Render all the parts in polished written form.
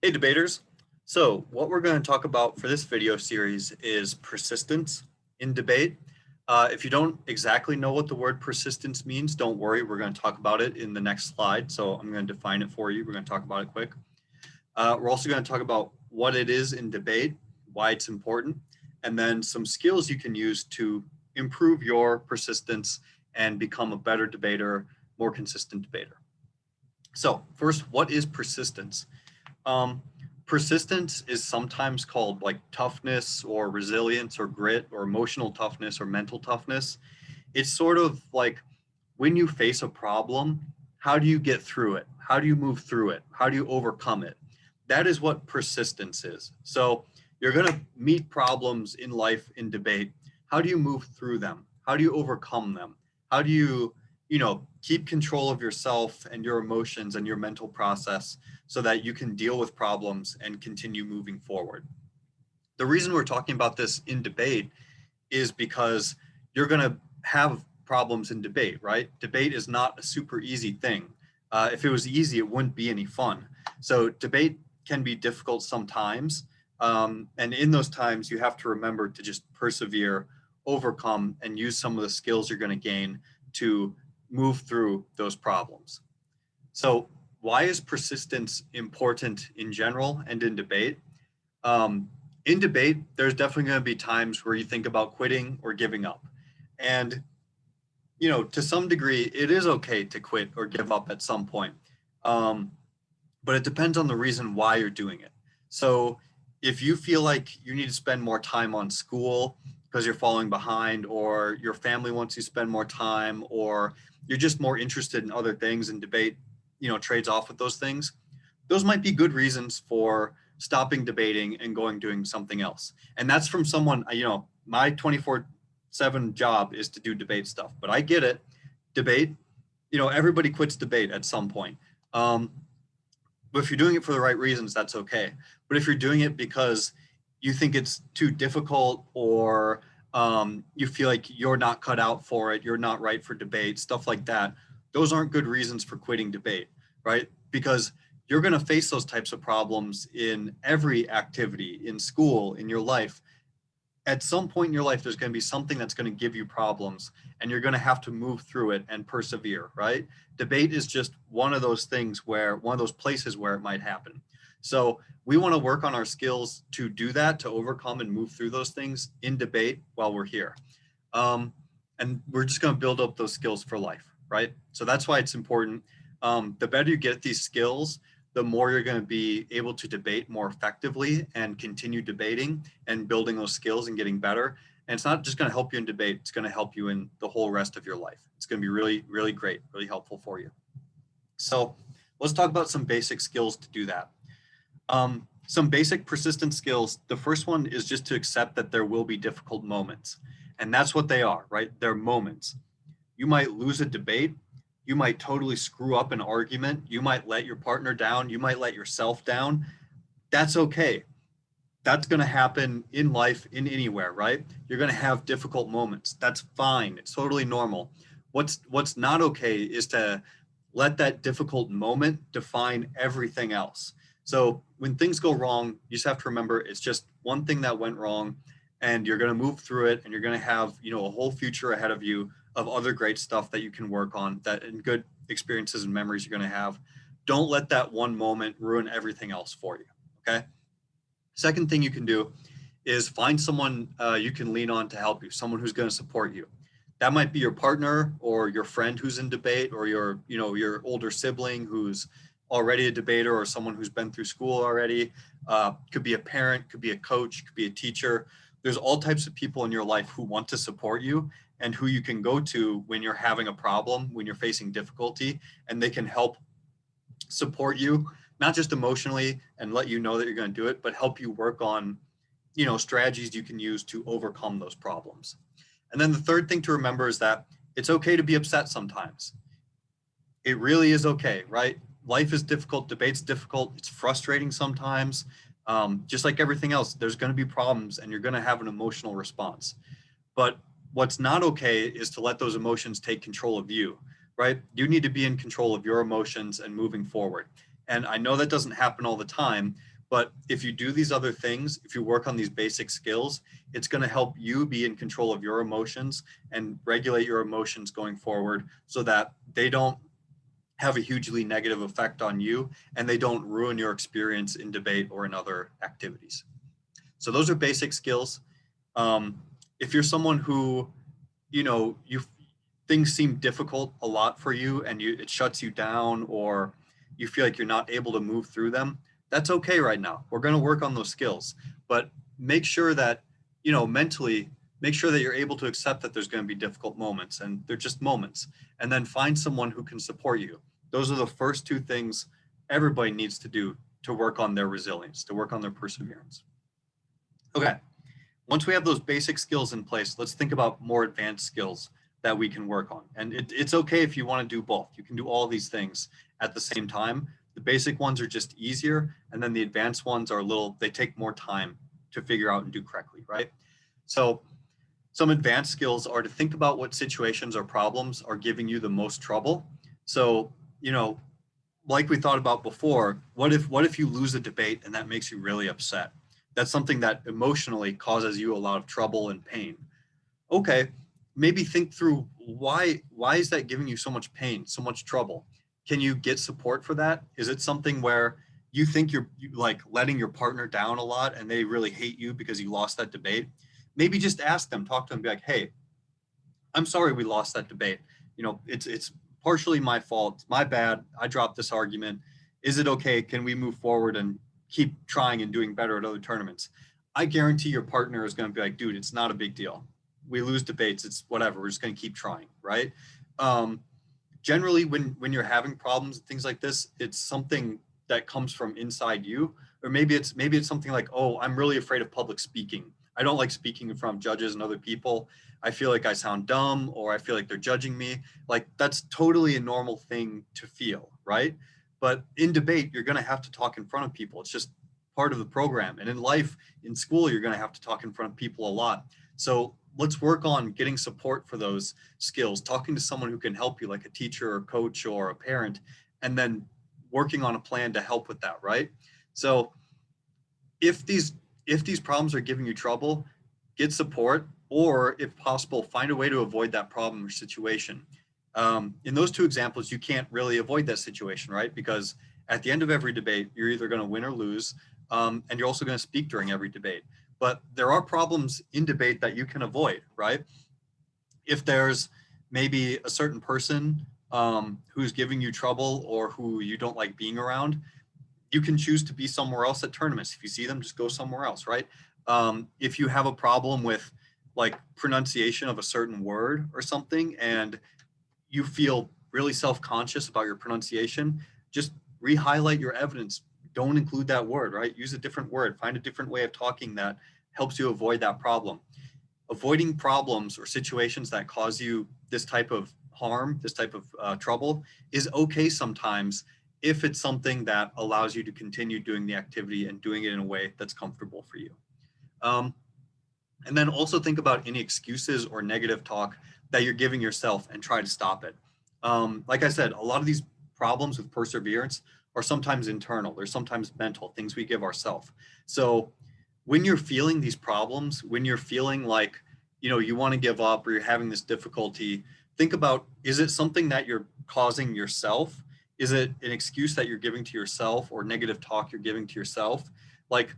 Hey debaters. So what we're going to talk about for this video series is persistence in debate. If you don't exactly know what the word persistence means, don't worry. We're going to talk about it in the next slide. So I'm going to define it for you. We're going to talk about it quick. We're also going to talk about what it is in debate, why it's important, and then some skills you can use to improve your persistence and become a better debater, more consistent debater. So first, what is persistence? Um, Persistence is sometimes called like toughness or resilience or grit or emotional toughness or mental toughness. It's sort of like when you face a problem, how do you get through it? How do you move through it? How do you overcome it? That is what persistence is. So you're going to meet problems in life in debate. How do you move through them? How do you overcome them? How do you keep control of yourself and your emotions and your mental process so that you can deal with problems and continue moving forward? The reason we're talking about this in debate is because you're going to have problems in debate, right? Debate is not a super easy thing. If it was easy, it wouldn't be any fun. So debate can be difficult sometimes. And in those times, you have to remember to just persevere, overcome, and use some of the skills you're going to gain to move through those problems. So why is persistence important in general and in debate? Um, in debate, there's definitely going to be times where you think about quitting or giving up. And, to some degree, it is okay to quit or give up at some point. Um, but it depends on the reason why you're doing it. So if you feel like you need to spend more time on school because you're falling behind, or your family wants you to spend more time, or you're just more interested in other things, and debate, trades off with those might be good reasons for stopping debating and going doing something else. And that's from someone, my 24/7 job is to do debate stuff, but I get it. Debate, everybody quits debate at some point. Um, but if you're doing it for the right reasons, that's okay. But if you're doing it because you think it's too difficult, or you feel like you're not cut out for it, you're not right for debate, stuff like that, those aren't good reasons for quitting debate, right? Because you're going to face those types of problems in every activity, in school, in your life. At some point in your life, there's going to be something that's going to give you problems, and you're going to have to move through it and persevere, right? Debate is just one of those things, where one of those places where it might happen. So we want to work on our skills to do that, to overcome and move through those things in debate while we're here. Um, and we're just going to build up those skills for life, right? So that's why it's important. The better you get these skills, the more you're going to be able to debate more effectively and continue debating and building those skills and getting better. And it's not just going to help you in debate, it's going to help you in the whole rest of your life. It's going to be really, really great, really helpful for you. So let's talk about some basic skills to do that. Some basic persistent skills. The first one is just to accept that there will be difficult moments. And that's what they are, right? They're moments. You might lose a debate. You might totally screw up an argument. You might let your partner down. You might let yourself down. That's okay. That's going to happen in life, in anywhere, right? You're going to have difficult moments. That's fine. It's totally normal. What's not okay is to let that difficult moment define everything else. So when things go wrong, you just have to remember it's just one thing that went wrong, and you're going to move through it, and you're going to have, a whole future ahead of you of other great stuff that you can work on, that and good experiences and memories you're going to have. Don't let that one moment ruin everything else for you. Okay. Second thing you can do is find someone you can lean on to help you, someone who's going to support you. That might be your partner or your friend who's in debate, or your older sibling who's already a debater, or someone who's been through school already. Could be a parent, could be a coach, could be a teacher. There's all types of people in your life who want to support you and who you can go to when you're having a problem, when you're facing difficulty, and they can help support you, not just emotionally and let you know that you're going to do it, but help you work on, strategies you can use to overcome those problems. And then the third thing to remember is that it's okay to be upset sometimes. It really is okay, right? Life is difficult, debate's difficult, it's frustrating sometimes. Just like everything else, there's going to be problems and you're going to have an emotional response. But what's not okay is to let those emotions take control of you, right? You need to be in control of your emotions and moving forward. And I know that doesn't happen all the time, but if you do these other things, if you work on these basic skills, it's going to help you be in control of your emotions and regulate your emotions going forward so that they don't have a hugely negative effect on you and they don't ruin your experience in debate or in other activities. So those are basic skills. If you're someone who, you things seem difficult a lot for you and it shuts you down, or you feel like you're not able to move through them, that's okay right now. We're going to work on those skills, but make sure that, mentally, make sure that you're able to accept that there's going to be difficult moments and they're just moments, and then find someone who can support you. Those are the first two things everybody needs to do to work on their resilience, to work on their perseverance. Okay. Once we have those basic skills in place, let's think about more advanced skills that we can work on. And it's okay if you want to do both. You can do all these things at the same time. The basic ones are just easier, and then the advanced ones are they take more time to figure out and do correctly, right? So some advanced skills are to think about what situations or problems are giving you the most trouble. So, like we thought about before, what if you lose a debate and that makes you really upset? That's something that emotionally causes you a lot of trouble and pain. Okay, maybe think through why is that giving you so much pain, so much trouble? Can you get support for that? Is it something where you think you're like letting your partner down a lot and they really hate you because you lost that debate? Maybe just ask them, talk to them, be like, hey, I'm sorry we lost that debate. It's partially my fault. It's my bad. I dropped this argument. Is it okay? Can we move forward and keep trying and doing better at other tournaments? I guarantee your partner is going to be like, dude, it's not a big deal. We lose debates. It's whatever. We're just going to keep trying, right? Generally, when you're having problems and things like this, it's something that comes from inside you, or maybe it's something like, oh, I'm really afraid of public speaking. I don't like speaking in front of judges and other people. I feel like I sound dumb, or I feel like they're judging me. Like, that's totally a normal thing to feel, right? But in debate, you're going to have to talk in front of people. It's just part of the program. And in life, in school, you're going to have to talk in front of people a lot. So let's work on getting support for those skills, talking to someone who can help you, like a teacher or coach or a parent, and then working on a plan to help with that, right? So if these problems are giving you trouble, get support, or if possible, find a way to avoid that problem or situation. In those two examples, you can't really avoid that situation, right? Because at the end of every debate, you're either going to win or lose, and you're also going to speak during every debate. But there are problems in debate that you can avoid, right? If there's maybe a certain person who's giving you trouble or who you don't like being around, you can choose to be somewhere else at tournaments. If you see them, just go somewhere else, right? If you have a problem with like pronunciation of a certain word or something, and you feel really self-conscious about your pronunciation, just re-highlight your evidence. Don't include that word, right? Use a different word. Find a different way of talking that helps you avoid that problem. Avoiding problems or situations that cause you this type of harm, this type of trouble is okay sometimes if it's something that allows you to continue doing the activity and doing it in a way that's comfortable for you. And then also think about any excuses or negative talk that you're giving yourself and try to stop it. Like I said, a lot of these problems with perseverance are sometimes internal, they're sometimes mental, things we give ourselves. So when you're feeling these problems, when you're feeling like, you want to give up or you're having this difficulty, think about, is it something that you're causing yourself? Is it an excuse that you're giving to yourself or negative talk you're giving to yourself? Like,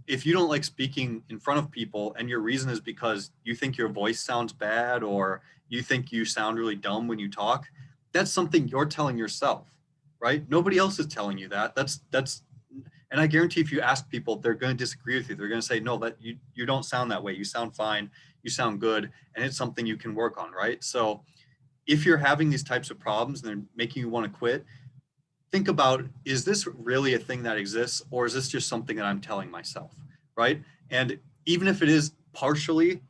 if you don't like speaking in front of people and your reason is because you think your voice sounds bad or you think you sound really dumb when you talk, that's something you're telling yourself, right? Nobody else is telling you that. And I guarantee if you ask people, they're going to disagree with you. They're going to say, no, that you don't sound that way. You sound fine. You sound good. And it's something you can work on, right? So if you're having these types of problems and they're making you want to quit, think about, is this really a thing that exists, or is this just something that I'm telling myself, right? And even if it is partially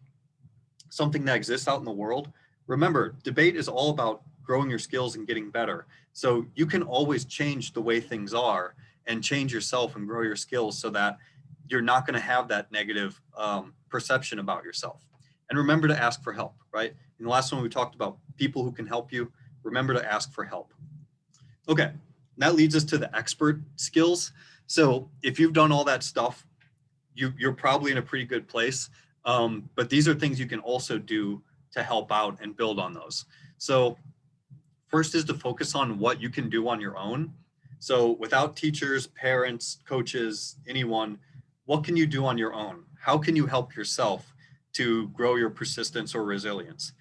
something that exists out in the world, remember, debate is all about growing your skills and getting better. So you can always change the way things are and change yourself and grow your skills so that you're not going to have that negative perception about yourself. And remember to ask for help, right? In the last one, we talked about people who can help you. Remember to ask for help. Okay, that leads us to the expert skills. So if you've done all that stuff, you're probably in a pretty good place. But these are things you can also do to help out and build on those. So first is to focus on what you can do on your own. So without teachers, parents, coaches, anyone, what can you do on your own? How can you help yourself to grow your persistence or resilience?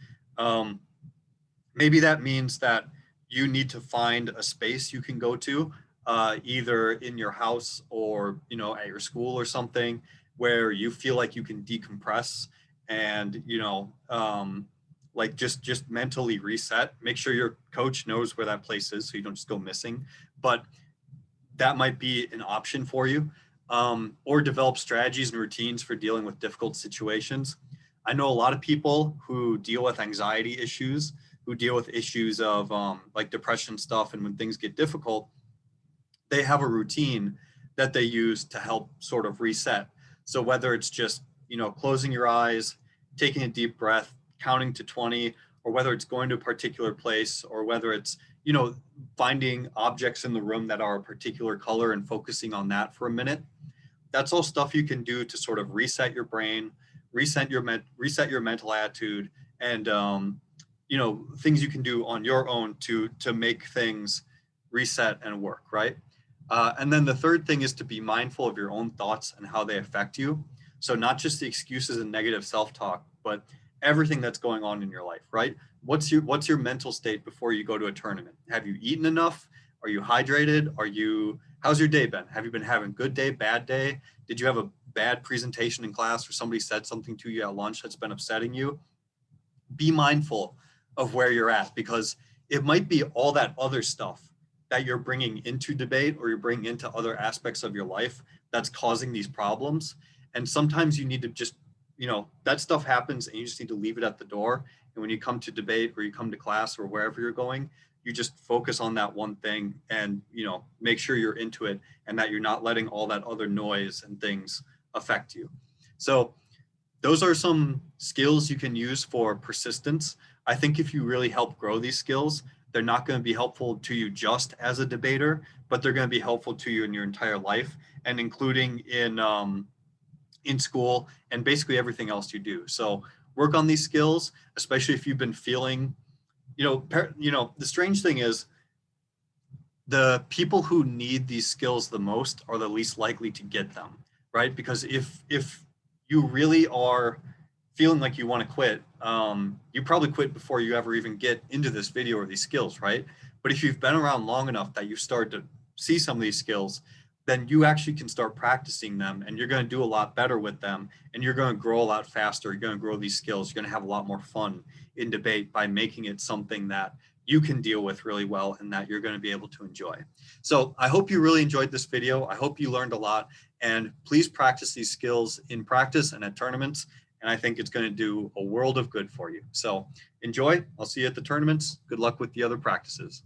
Maybe that means that you need to find a space you can go to, either in your house or at your school or something, where you feel like you can decompress and like just mentally reset. Make sure your coach knows where that place is so you don't just go missing. But that might be an option for you. Or develop strategies and routines for dealing with difficult situations. I know a lot of people who deal with anxiety issues, who deal with issues of like depression stuff, and when things get difficult, they have a routine that they use to help sort of reset. So whether it's just closing your eyes, taking a deep breath, counting to 20, or whether it's going to a particular place, or whether it's finding objects in the room that are a particular color and focusing on that for a minute. That's all stuff you can do to sort of reset your brain, reset your mental attitude, and things you can do on your own to make things reset and work, right? And then the third thing is to be mindful of your own thoughts and how they affect you. So not just the excuses and negative self-talk, but everything that's going on in your life, right? What's your mental state before you go to a tournament? Have you eaten enough? Are you hydrated? How's your day been? Have you been having a good day, bad day? Did you have a bad presentation in class, or somebody said something to you at lunch that's been upsetting you? Be mindful of where you're at, because it might be all that other stuff that you're bringing into debate, or you're bringing into other aspects of your life, that's causing these problems. And sometimes you need to just, that stuff happens and you just need to leave it at the door. And when you come to debate, or you come to class, or wherever you're going, you just focus on that one thing and, make sure you're into it, and that you're not letting all that other noise and things affect you. So those are some skills you can use for persistence. I think if you really help grow these skills, they're not going to be helpful to you just as a debater, but they're going to be helpful to you in your entire life, and including in school and basically everything else you do. So work on these skills, especially if you've been feeling, the strange thing is, the people who need these skills the most are the least likely to get them, right? Because if you really are feeling like you want to quit, you probably quit before you ever even get into this video or these skills, right? But if you've been around long enough that you start to see some of these skills, then you actually can start practicing them, and you're going to do a lot better with them, and you're going to grow a lot faster. You're going to grow these skills. You're going to have a lot more fun in debate by making it something that you can deal with really well and that you're going to be able to enjoy. So I hope you really enjoyed this video. I hope you learned a lot, and please practice these skills in practice and at tournaments. And I think it's going to do a world of good for you. So enjoy. I'll see you at the tournaments. Good luck with the other practices.